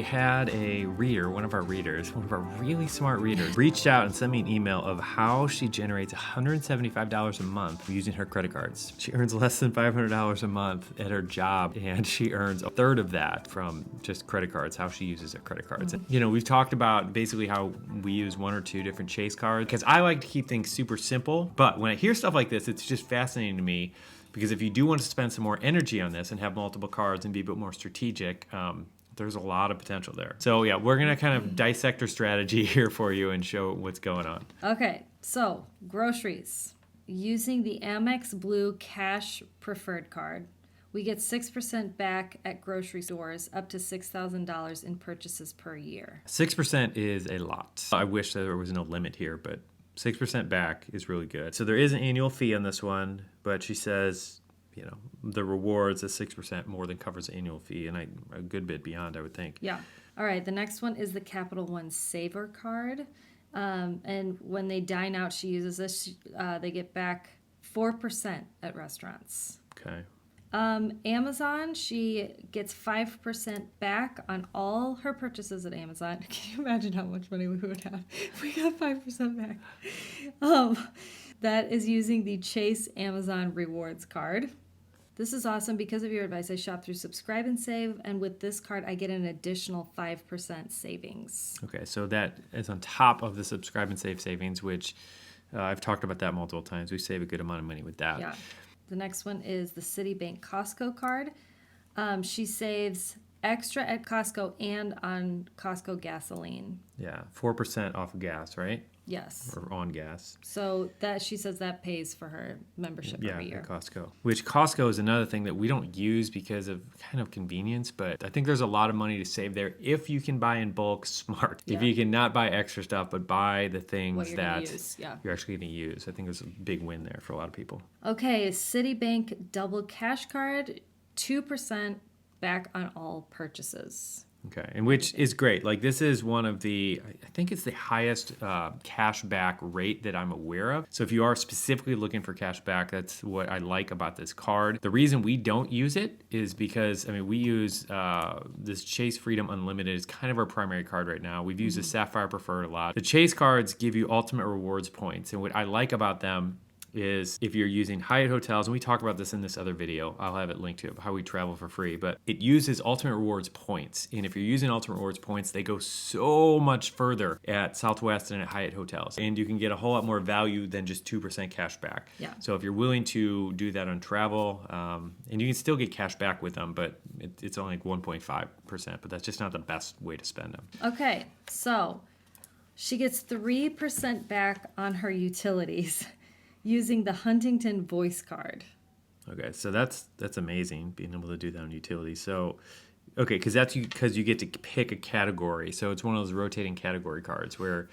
had a reader, one of our really smart readers, reached out and sent me an email of how she generates $175 a month using her credit cards. She earns less than $500 a month at her job, and she earns a third of that from just credit cards, how she uses her credit cards. Mm-hmm. You know, we've talked about basically how we use one or two different Chase cards, because I like to keep things super simple, but when I hear stuff like this, it's just fascinating to me, because if you do want to spend some more energy on this and have multiple cards and be a bit more strategic, there's a lot of potential there. So yeah, we're gonna kind of dissect her strategy here for you and show what's going on. Okay, so groceries. Using the Amex Blue Cash Preferred Card, we get 6% back at grocery stores up to $6,000 in purchases per year. 6% is a lot. I wish there was no limit here, but 6% back is really good. So there is an annual fee on this one, but she says, you know, the rewards is 6% more than covers the annual fee, and a good bit beyond, I would think. Yeah. All right, the next one is the Capital One Savor card. And when they dine out, she uses this. They get back 4% at restaurants. Okay. Amazon, she gets 5% back on all her purchases at Amazon. Can you imagine how much money we would have if we got 5% back? That is using the Chase Amazon Rewards card. This is awesome. Because of your advice, I shop through Subscribe and Save, and with this card, I get an additional 5% savings. Okay, so that is on top of the Subscribe and Save savings, which I've talked about that multiple times. We save a good amount of money with that. Yeah. The next one is the Citibank Costco card. She saves extra at Costco and on Costco gasoline. Yeah, 4% off of gas, right? Yes. Or on gas. So that she says that pays for her membership every year. Yeah, Costco. Which Costco is another thing that we don't use because of kind of convenience, but I think there's a lot of money to save there if you can buy in bulk smart. Yeah. If you can not buy extra stuff, but buy the things that you're actually going to use. I think there's a big win there for a lot of people. Okay, Citibank Double Cash Card, 2% back on all purchases. Okay, and which is great. Like, this is one of the, I think it's the highest cash back rate that I'm aware of. So if you are specifically looking for cash back, that's what I like about this card. The reason we don't use it is because, I mean, we use this Chase Freedom Unlimited is kind of our primary card right now. We've used the Sapphire Preferred a lot. The Chase cards give you ultimate rewards points, and what I like about them is if you're using Hyatt hotels, and we talk about this in this other video, I'll have it linked to it, how we travel for free, but it uses Ultimate Rewards points. And if you're using Ultimate Rewards points, they go so much further at Southwest and at Hyatt hotels. And you can get a whole lot more value than just 2% cash back. Yeah. So if you're willing to do that on travel, and you can still get cash back with them, but it's only like 1.5%, but that's just not the best way to spend them. Okay, so she gets 3% back on her utilities using the Huntington Voice card. Okay, so that's amazing, being able to do that on utilities. So, okay, because you get to pick a category. So it's one of those rotating category cards where,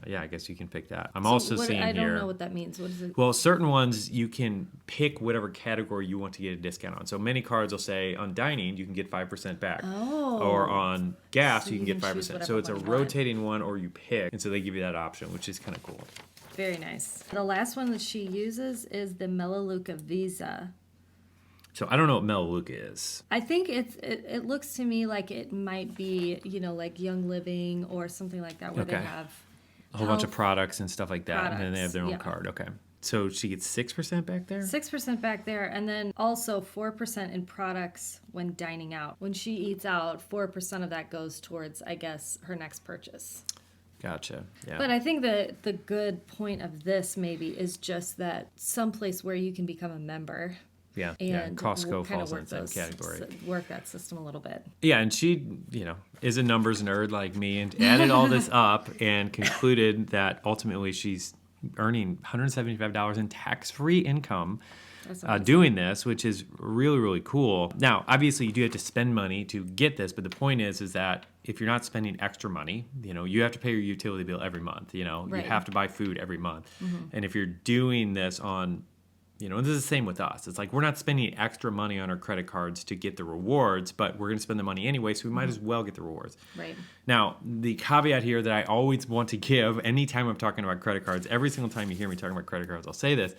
I guess you can pick that. I'm also seeing here. I don't know what that means. What is it? Well, certain ones you can pick whatever category you want to get a discount on. So many cards will say on dining you can get 5% back, or on gas you can get 5%. So it's a rotating one, or you pick, and so they give you that option, which is kind of cool. Very nice. The last one that she uses is the Melaleuca Visa. So I don't know what Melaleuca is. I think it looks to me like it might be, like Young Living or something like that, where they have a whole bunch of products and stuff like that, products, and then they have their own card. Okay. So she gets 6% back there? 6% back there, and then also 4% in products when dining out. When she eats out, 4% of that goes towards, I guess, her next purchase. Gotcha. Yeah. But I think that the good point of this maybe is just that someplace where you can become a member. Yeah. And Costco falls in the same category. Work that system a little bit. Yeah, and she, is a numbers nerd like me, and added all this up and concluded that ultimately she's earning $175 in tax-free income doing this, which is really, really cool. Now, obviously, you do have to spend money to get this, but the point is that if you're not spending extra money, you have to pay your utility bill every month. Right. You have to buy food every month. Mm-hmm. And if you're doing this on, and this is the same with us. It's like we're not spending extra money on our credit cards to get the rewards, but we're going to spend the money anyway, so we might as well get the rewards. Right. Now, the caveat here that I always want to give anytime I'm talking about credit cards, every single time you hear me talking about credit cards, I'll say this,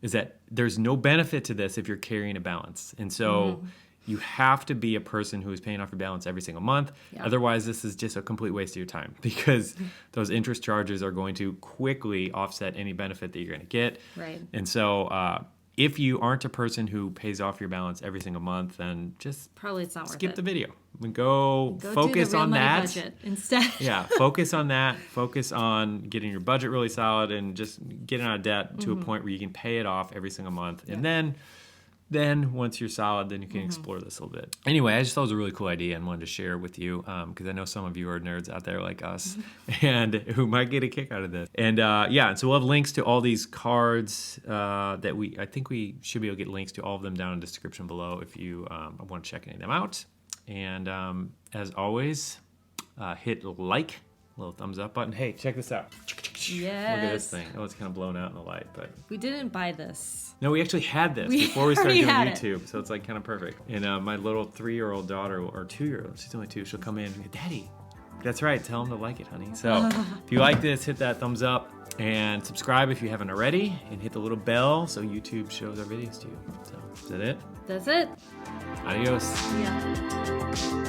is that there's no benefit to this if you're carrying a balance. And so You have to be a person who is paying off your balance every single month. Yeah. Otherwise, this is just a complete waste of your time because those interest charges are going to quickly offset any benefit that you're going to get. Right. And so if you aren't a person who pays off your balance every single month, then just Probably it's not worth it. skip the video. Go focus do the real on money that. budget instead. Yeah, focus on that. Focus on getting your budget really solid and just getting out of debt to a point where you can pay it off every single month. Yeah. And then once you're solid, then you can explore this a little bit. Anyway, I just thought it was a really cool idea and wanted to share with you because I know some of you are nerds out there like us and who might get a kick out of this. And and so we'll have links to all these cards that I think we should be able to get links to all of them down in the description below if you want to check any of them out. And as always, hit like, little thumbs up button. Hey, check this out. Yes. Look at this thing. Oh, it's kind of blown out in the light, but We didn't buy this. no, we actually had this We before we started doing already had YouTube, so it's like kind of perfect. And my little 3-year-old daughter, or 2-year-old, she's only 2, she'll come in and go, Daddy, that's right, tell him to like it, honey. So if you like this, hit that thumbs up and subscribe if you haven't already, and hit the little bell so YouTube shows our videos to you. So is that it? That's it. Adios. Yeah.